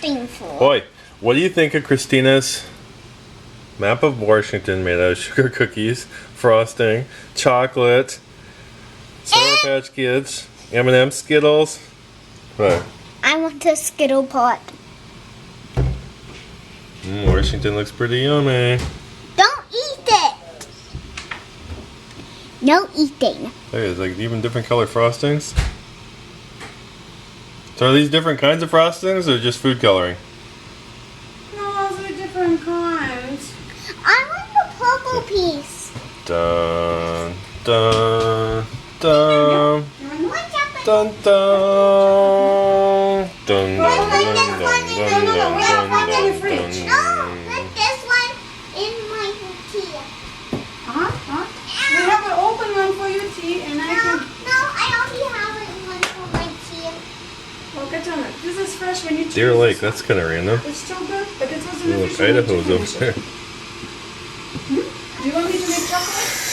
frosting for? Boy, what do you think of Christina's map of Washington made out of sugar cookies, frosting, chocolate, Sour Patch Kids, M&M Skittles? What? I want a Skittle pot. Washington looks pretty yummy. Don't eat it. No eating. Hey, it's like even different color frostings. So are these different kinds of frostings or just food coloring? No, those are different kinds. I want the purple piece. Dun dun dun What's happening? dun dun dun dun dun dun dun dun. No, put this one in my tea. We have an open one for you, T, and I can. No, I already have one for my tea. Well, get on it. This is fresh when you choose. Deer Lake, that's kind of random. It's still good, but it was an Look, official Idaho's over chicken. there. Do you want me to make chocolate?